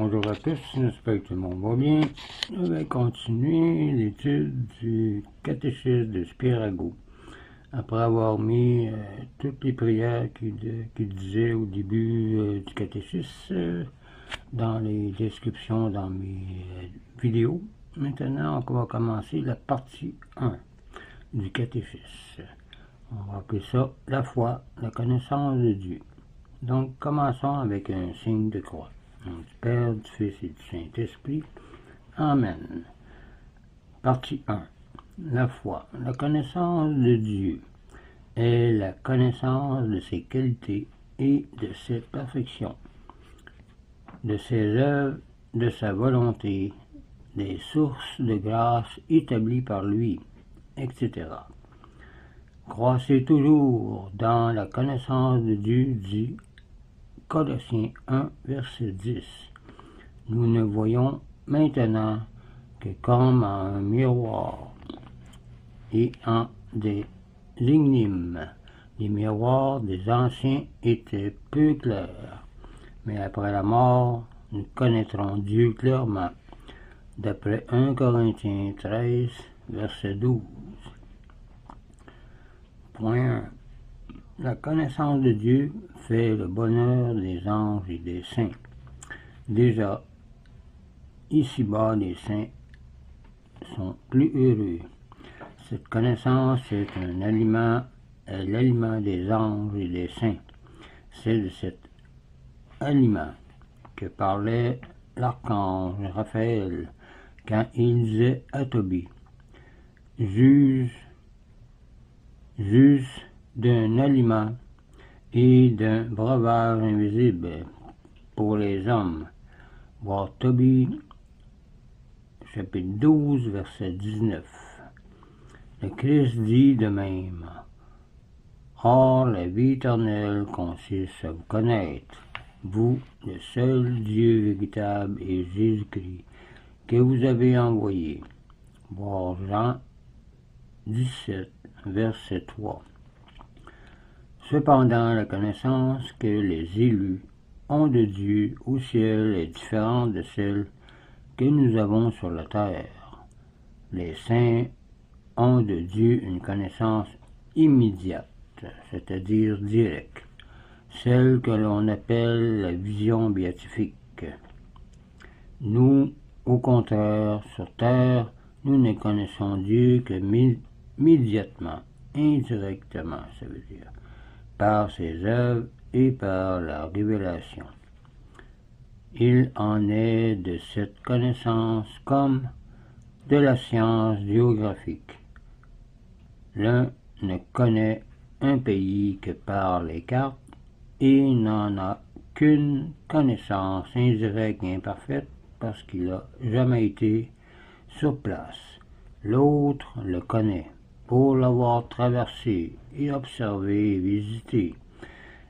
bonjour à tous, j'espère que tout le monde va bien. Je vais continuer l'étude du catéchisme de Spirago. Après avoir mis toutes les prières qu'il disait au début du catéchisme dans les descriptions dans mes vidéos, maintenant on va commencer la partie 1 du catéchisme. On va appeler ça la foi, la connaissance de Dieu. Donc commençons avec un signe de croix. Donc, du Père, du Fils et du Saint-Esprit. Amen. Partie 1. La foi. La connaissance de Dieu est la connaissance de ses qualités et de ses perfections, de ses œuvres, de sa volonté, des sources de grâce établies par lui, etc. Croissez toujours dans la connaissance de Dieu, dit Colossiens 1, verset 10. Nous ne voyons maintenant que comme un miroir et en des lignimes. Les miroirs des anciens étaient peu clairs, mais après la mort, nous connaîtrons Dieu clairement, d'après 1 Corinthiens 13, verset 12. Point 1. La connaissance de Dieu fait le bonheur des anges et des saints. Déjà, ici-bas, les saints sont plus heureux. Cette connaissance est l'aliment des anges et des saints. C'est de cet aliment que parlait l'archange Raphaël quand il disait à Tobie, Juge d'un aliment et d'un breuvage invisible pour les hommes. Voir Tobie, chapitre 12, verset 19. Le Christ dit de même, Or, la vie éternelle consiste à vous connaître, vous, le seul Dieu véritable et Jésus-Christ, que vous avez envoyé. Voir Jean 17, verset 3. Cependant, la connaissance que les élus ont de Dieu au ciel est différente de celle que nous avons sur la terre. Les saints ont de Dieu une connaissance immédiate, c'est-à-dire directe, celle que l'on appelle la vision béatifique. Nous, au contraire, sur terre, nous ne connaissons Dieu que immédiatement, indirectement, ça veut dire, par ses œuvres et par la révélation. Il en est de cette connaissance comme de la science géographique. L'un ne connaît un pays que par les cartes et n'en a qu'une connaissance indirecte et imparfaite parce qu'il n'a jamais été sur place. L'autre le connaît pour l'avoir traversé et observé et visité,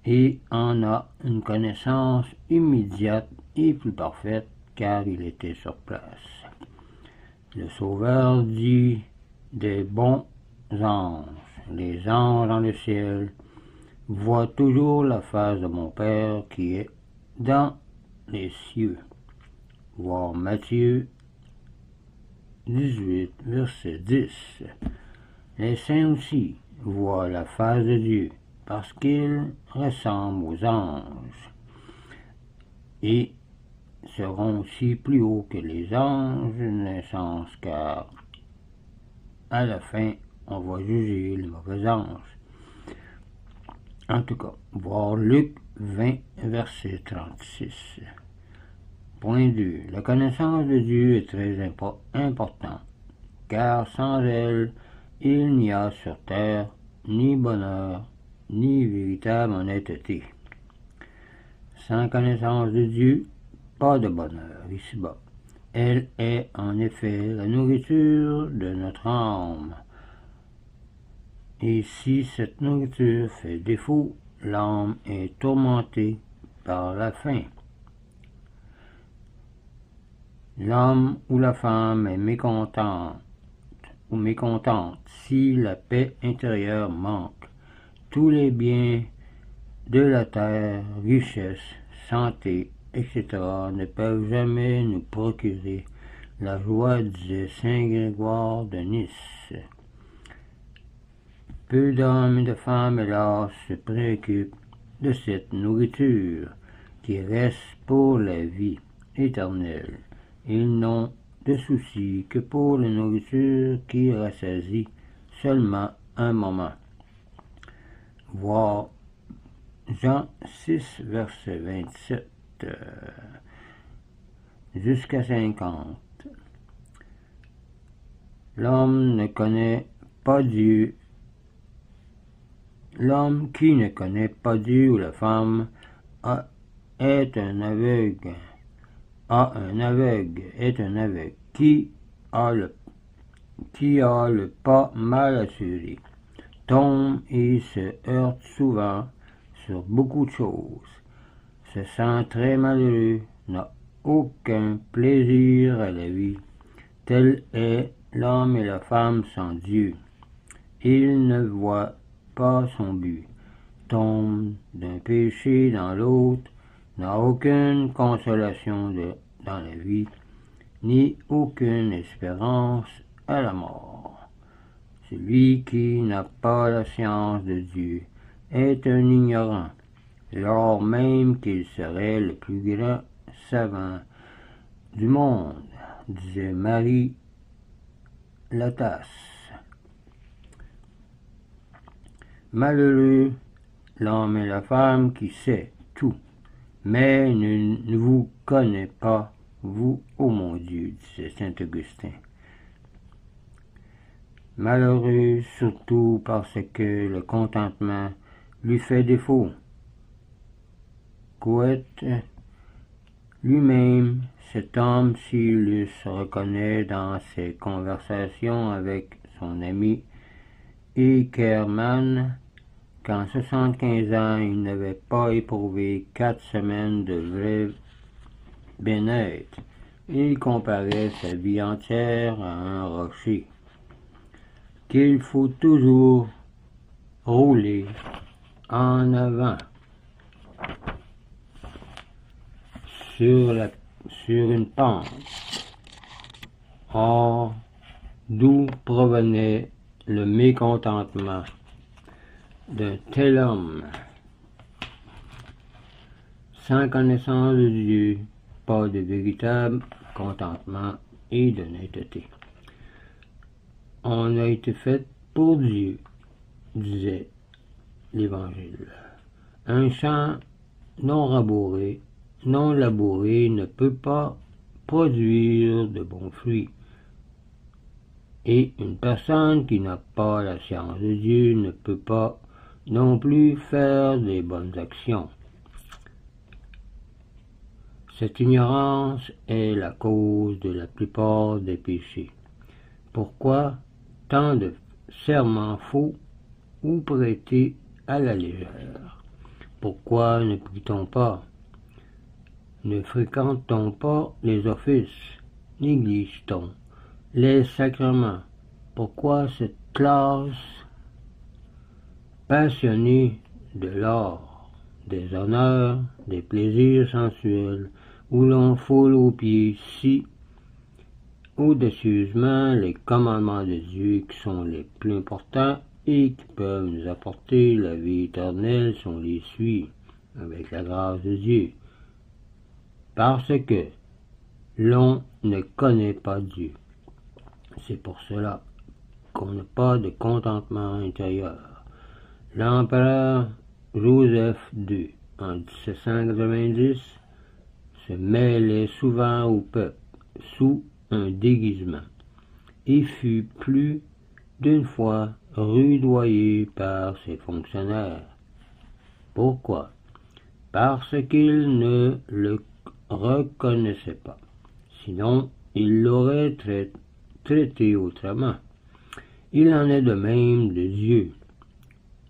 et en a une connaissance immédiate et plus parfaite car il était sur place. Le Sauveur dit des bons anges, les anges dans le ciel voient toujours la face de mon Père qui est dans les cieux. Voir Matthieu 18, verset 10. Les saints aussi voient la face de Dieu, parce qu'ils ressemblent aux anges, et seront aussi plus hauts que les anges, naissance, car à la fin, on va juger les mauvais anges. En tout cas, voir Luc 20, verset 36. Point 2. La connaissance de Dieu est très importante, car sans elle, il n'y a sur terre ni bonheur, ni véritable honnêteté. Sans connaissance de Dieu, pas de bonheur ici-bas. Elle est en effet la nourriture de notre âme. Et si cette nourriture fait défaut, l'âme est tourmentée par la faim. L'homme ou la femme est mécontente si la paix intérieure manque. Tous les biens de la terre, richesse, santé etc. ne peuvent jamais nous procurer la joie, disait saint Grégoire de Nice. Peu d'hommes et de femmes, hélas, se préoccupent de cette nourriture qui reste pour la vie éternelle. Ils n'ont de souci que pour la nourriture qui rassasie seulement un moment. Voir Jean 6, verset 27 jusqu'à 50. L'homme ne connaît pas Dieu. L'homme qui ne connaît pas Dieu ou la femme est un aveugle. Est un aveugle qui a le pas mal assuré, tombe et se heurte souvent sur beaucoup de choses, se sent très malheureux, n'a aucun plaisir à la vie. Tel est l'homme et la femme sans Dieu. Il ne voit pas son but, tombe d'un péché dans l'autre, n'a aucune consolation dans la vie, ni aucune espérance à la mort. Celui qui n'a pas la science de Dieu est un ignorant, alors même qu'il serait le plus grand savant du monde, disait Marie Latasse. Malheureux l'homme et la femme qui sait tout, mais ne vous connaît pas, vous, ô mon Dieu, disait saint Augustin. Malheureux surtout parce que le contentement lui fait défaut. Qu'ouest lui-même cet homme s'il se reconnaît dans ses conversations avec son ami Eckermann, qu'en 75 ans il n'avait pas éprouvé 4 semaines de vrai bien-être. Il comparait sa vie entière à un rocher qu'il faut toujours rouler en avant sur une pente. Or, d'où provenait le mécontentement d'un tel homme? Sans connaissance de Dieu, pas de véritable contentement et d'honnêteté. On a été fait pour Dieu, disait l'Évangile. Un champ non labouré ne peut pas produire de bons fruits. Et une personne qui n'a pas la science de Dieu ne peut pas non plus faire des bonnes actions. Cette ignorance est la cause de la plupart des péchés. Pourquoi tant de serments faux ou prêtés à la légère? Pourquoi ne prie-t-on pas? Ne fréquente-t-on pas les offices? Néglige-t-on les sacrements? Pourquoi cette classe passionnée de l'or, des honneurs, des plaisirs sensuels, où l'on foule aux pieds si audacieusement les commandements de Dieu qui sont les plus importants et qui peuvent nous apporter la vie éternelle si on les suit avec la grâce de Dieu? Parce que l'on ne connaît pas Dieu. C'est pour cela qu'on n'a pas de contentement intérieur. L'empereur Joseph II, en 1790, se mêlait souvent au peuple sous un déguisement et fut plus d'une fois rudoyé par ses fonctionnaires. Pourquoi? Parce qu'il ne le reconnaissait pas. Sinon, il l'aurait traité autrement. Il en est de même de Dieu.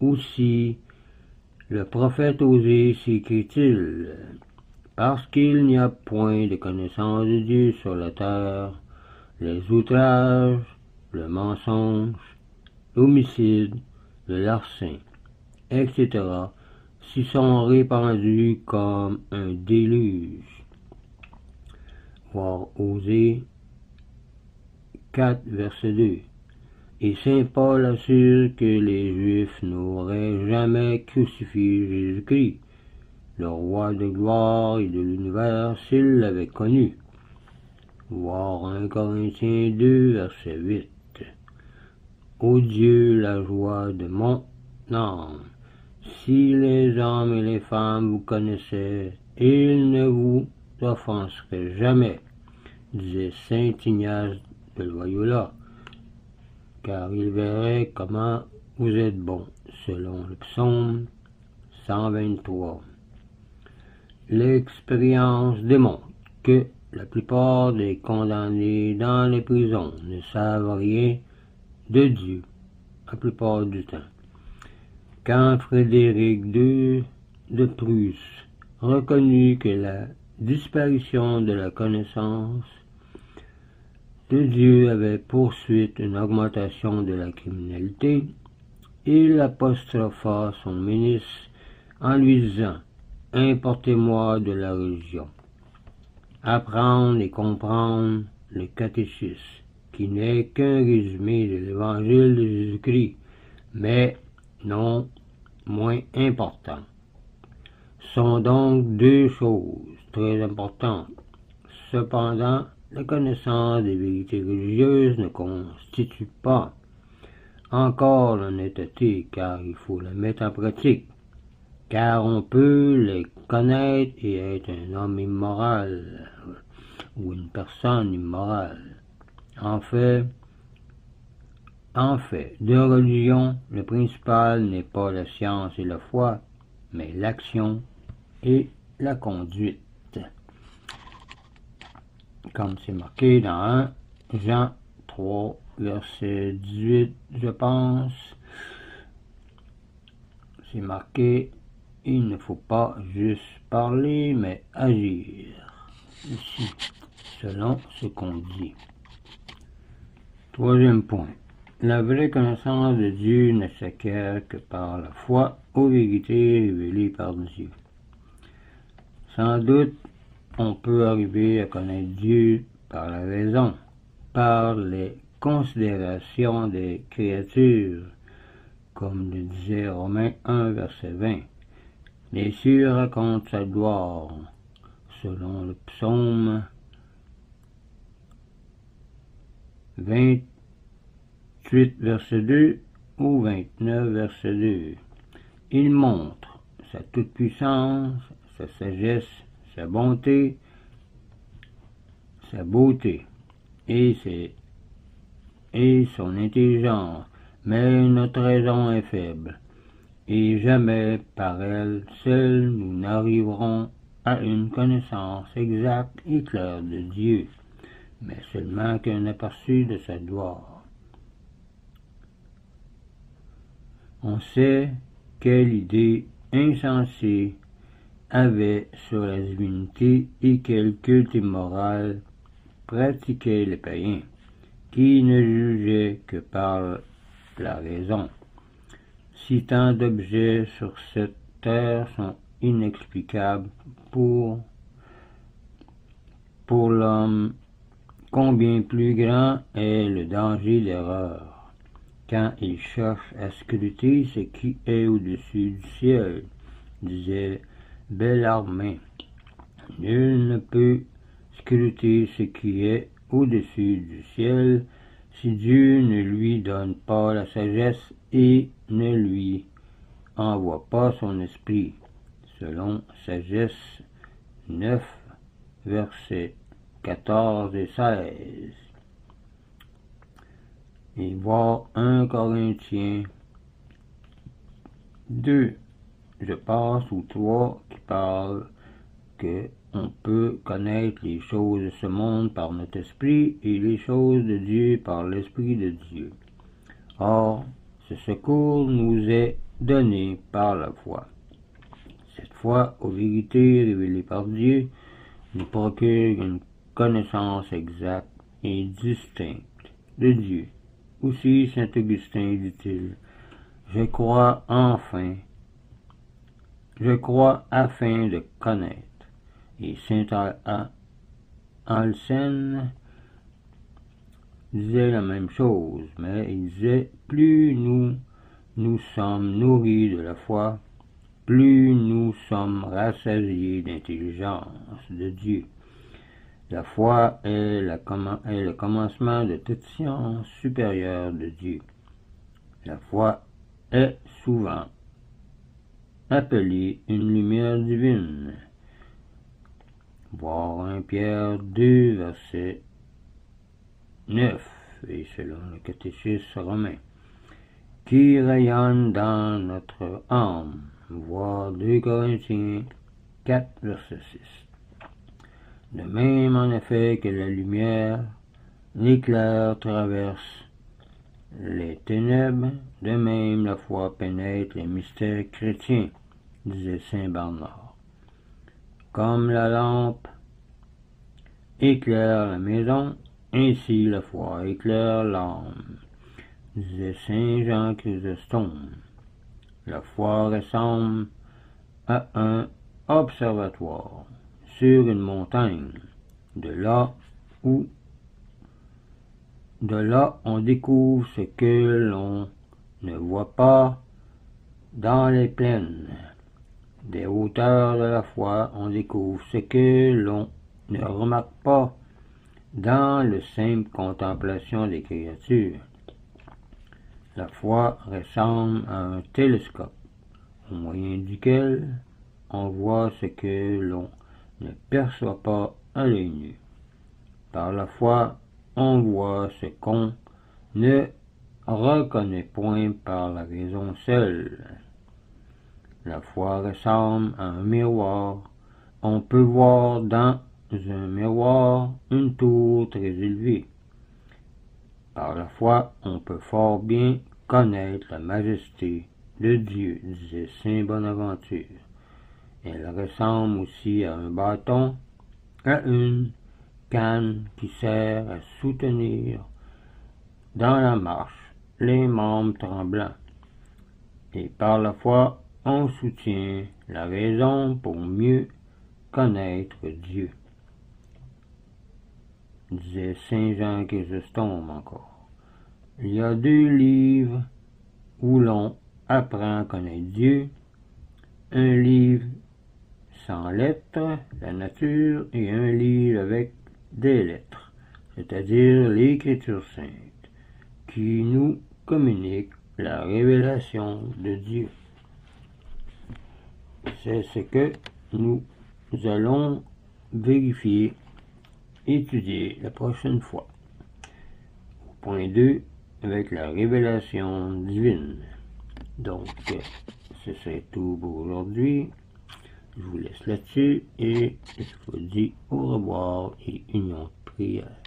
Aussi, le prophète Osée s'écrit-il, parce qu'il n'y a point de connaissance de Dieu sur la terre, les outrages, le mensonge, l'homicide, le larcin, etc., s'y sont répandus comme un déluge. Voir Osée 4, verset 2. Et saint Paul assure que les Juifs n'auraient jamais crucifié Jésus-Christ, le roi de gloire et de l'univers, s'ils l'avaient connu. Voir 1 Corinthiens 2, verset 8. Ô Dieu, la joie de mon âme, si les hommes et les femmes vous connaissaient, ils ne vous offenseraient jamais, disait saint Ignace de Loyola, car ils verraient comment vous êtes bon, selon le psaume 123. L'expérience démontre que la plupart des condamnés dans les prisons ne savent rien de Dieu, la plupart du temps. Quand Frédéric II de Prusse reconnut que la disparition de la connaissance de Dieu avait poursuite une augmentation de la criminalité, il apostropha son ministre en lui disant « Importez-moi de la religion, apprendre et comprendre le catéchisme, qui n'est qu'un résumé de l'évangile de Jésus-Christ, mais non moins important. Sont donc deux choses très importantes. Cependant, la connaissance des vérités religieuses ne constitue pas encore l'honnêteté, car il faut la mettre en pratique, car on peut les connaître et être un homme immoral ou une personne immorale. En fait, de religion, le principal n'est pas la science et la foi, mais l'action et la conduite. Comme c'est marqué dans 1 Jean 3, verset 18, je pense, c'est marqué, il ne faut pas juste parler, mais agir, ici, selon ce qu'on dit. Troisième point. La vraie connaissance de Dieu ne s'acquiert que par la foi aux vérités révélées par Dieu. Sans doute, on peut arriver à connaître Dieu par la raison, par les considérations des créatures, comme le disait Romains 1, verset 20. Les cieux racontent sa gloire, selon le psaume 28, verset 2 ou 29, verset 2. Il montre sa toute-puissance, sa sagesse, sa bonté, sa beauté et son intelligence, mais notre raison est faible, et jamais par elle seule nous n'arriverons à une connaissance exacte et claire de Dieu, mais seulement qu'un aperçu de sa gloire. On sait quelle idée insensée avait sur la divinité et quel culte immoral pratiquaient les païens, qui ne jugeaient que par la raison. Si tant d'objets sur cette terre sont inexplicables pour l'homme, combien plus grand est le danger d'erreur quand il cherche à scruter ce qui est au-dessus du ciel, disait Bellarmine. Nul ne peut scruter ce qui est au-dessus du ciel si Dieu ne lui donne pas la sagesse et ne lui envoie pas son esprit, selon Sagesse 9, versets 14 et 16. Et voir 1 Corinthiens 2, je passe ou 3, qui parle que on peut connaître les choses de ce monde par notre esprit et les choses de Dieu par l'esprit de Dieu. Or, ce secours nous est donné par la foi. Cette foi aux vérités révélées par Dieu nous procure une connaissance exacte et distincte de Dieu. Aussi, saint Augustin dit-il, je crois enfin je crois afin de connaître. Et saint Alcène disait la même chose, mais il disait, plus nous sommes nourris de la foi, plus nous sommes rassasiés d'intelligence de Dieu. La foi est le commencement de toute science supérieure de Dieu. La foi est souvent appelée une lumière divine. Voir 1 Pierre 2, verset 9, et selon le catéchisme romain, qui rayonne dans notre âme. Voir 2 Corinthiens 4, verset 6. De même, en effet, que la lumière, l'éclair traverse les ténèbres, de même la foi pénètre les mystères chrétiens, disait saint Bernard. Comme la lampe éclaire la maison, ainsi la foi éclaire l'âme, disait saint Jean Chrysostome. La foi ressemble à un observatoire sur une montagne. De là, on découvre ce que l'on ne voit pas dans les plaines. Des hauteurs de la foi, on découvre ce que l'on ne remarque pas dans la simple contemplation des créatures. La foi ressemble à un télescope, au moyen duquel on voit ce que l'on ne perçoit pas à l'œil nu. Par la foi, on voit ce qu'on ne reconnaît point par la raison seule. La foi ressemble à un miroir. On peut voir dans un miroir une tour très élevée. Par la foi, on peut fort bien connaître la majesté de Dieu, disait saint Bonaventure. Elle ressemble aussi à un bâton, à une canne qui sert à soutenir dans la marche les membres tremblants. Et par la foi, on soutient la raison pour mieux connaître Dieu, disait saint Jean Chrysostome encore. Il y a 2 livres où l'on apprend à connaître Dieu, un livre sans lettres, la nature, et un livre avec des lettres, c'est-à-dire l'Écriture sainte, qui nous communique la révélation de Dieu. C'est ce que nous allons vérifier, étudier la prochaine fois. Au point 2, avec la révélation divine. Donc, ce serait tout pour aujourd'hui. Je vous laisse là-dessus et je vous dis au revoir et union de prière.